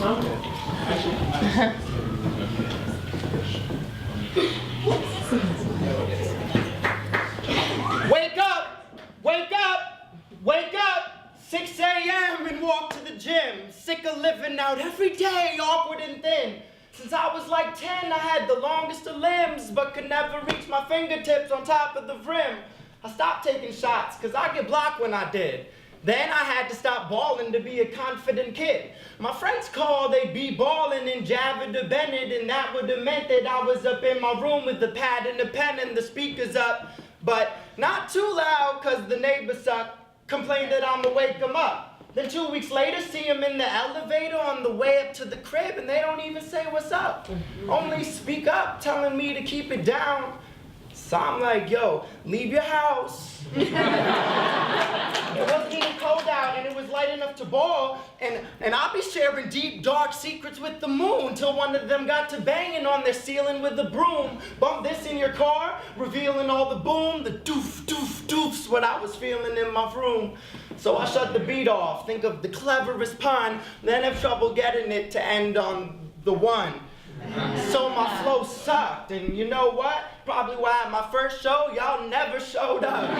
Wake up! Wake up! Wake up! 6 a.m. and walk to the gym. Sick of living out every day, awkward and thin. Since I was like 10, I had the longest of limbs, but could never reach my fingertips on top of the rim. I stopped taking shots, cause I get blocked when I did. Then I had to stop balling to be a confident kid. My friends called, they'd be balling in Javit or Bennet, and that would have meant that I was up in my room with the pad and the pen and the speakers up. But not too loud, cause the neighbors suck. Complained that I'ma wake them up. Then 2 weeks later, see them in the elevator on the way up to the crib, and they don't even say what's up. Only speak up, telling me to keep it down. So I'm like, yo, leave your house. It wasn't even cold out, and it was light enough to ball, and I'll be sharing deep, dark secrets with the moon, till one of them got to banging on their ceiling with a broom. Bump this in your car, revealing all the boom, the doof, doof, doofs, what I was feeling in my room. So I shut the beat off, think of the cleverest pun, then have trouble getting it to end on the one. So my flow sucked, and you know what? Probably why at my first show, y'all never showed up.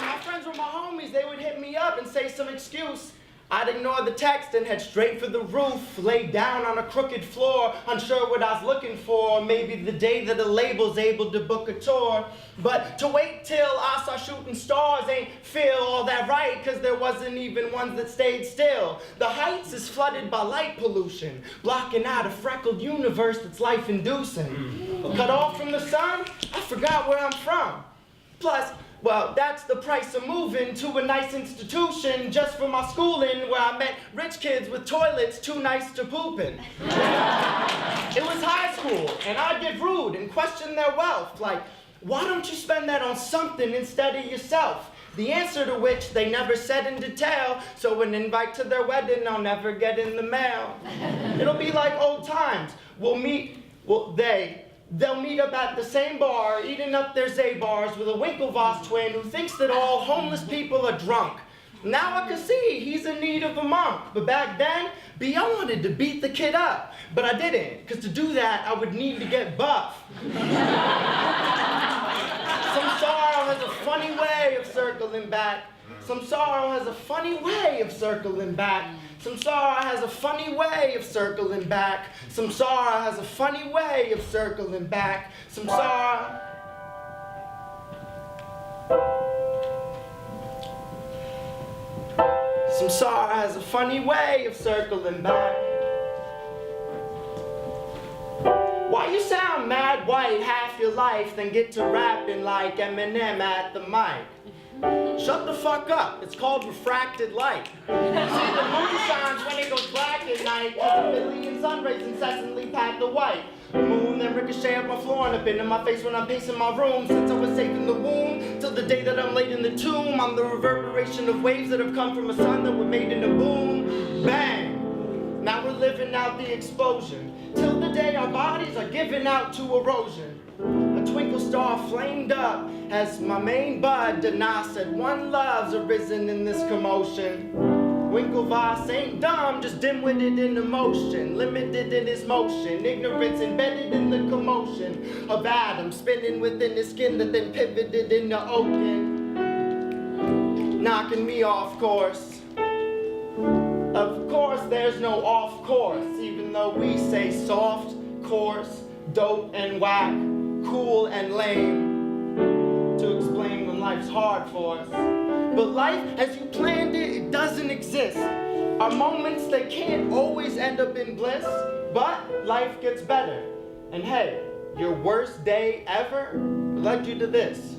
My friends were my homies. They would hit me up and say some excuse. I'd ignore the text and head straight for the roof, lay down on a crooked floor, unsure what I was looking for, maybe the day that a label's able to book a tour. But to wait till I saw shooting stars ain't feel all that right, cause there wasn't even ones that stayed still. The heights is flooded by light pollution, blocking out a freckled universe that's life-inducing. Cut off from the sun, I forgot where I'm from. Plus, well, that's the price of moving to a nice institution just for my schooling, where I met rich kids with toilets too nice to poop in. It was high school, and I'd get rude and question their wealth, like, why don't you spend that on something instead of yourself? The answer to which they never said in detail, so an invite to their wedding I'll never get in the mail. It'll be like old times. They'll meet up at the same bar, eating up their Zabars with a Winklevoss twin who thinks that all homeless people are drunk. Now I can see he's in need of a monk, but back then, I wanted to beat the kid up. But I didn't, because to do that, I would need to get buff. Some sorrow has a funny way of circling back. Some sorrow has a funny way of circling back. Some sorrow has a funny way of circling back. Some sorrow has a funny way of circling back. Some sorrow... Some sorrow has a funny way of circling back. Why you sound mad white half your life, then get to rapping like Eminem at the mic? Shut the fuck up, it's called refracted light. See, the moon shines when it goes black at night, cause a million sun rays incessantly pat the white. Moon then ricochet up my floor and up into my face when I'm pacing my room. Since I was safe in the womb, till the day that I'm laid in the tomb, I'm the reverberation of waves that have come from a sun that were made in a boom. Bang! Now we're living out the explosion, till the day our bodies are given out to erosion. A twinkle star flamed up as my main bud Dana said one love's arisen in this commotion. Winklevoss ain't dumb, just dim-witted in emotion, limited in his motion, ignorance embedded in the commotion of atoms spinning within his skin that then pivoted into Okun, knocking me off course. Of course there's no off course, even though we say soft, coarse, dope and whack, cool and lame, to explain when life's hard for us. But life, as you planned it, it doesn't exist. Our moments, they can't always end up in bliss, but life gets better. And hey, your worst day ever led you to this.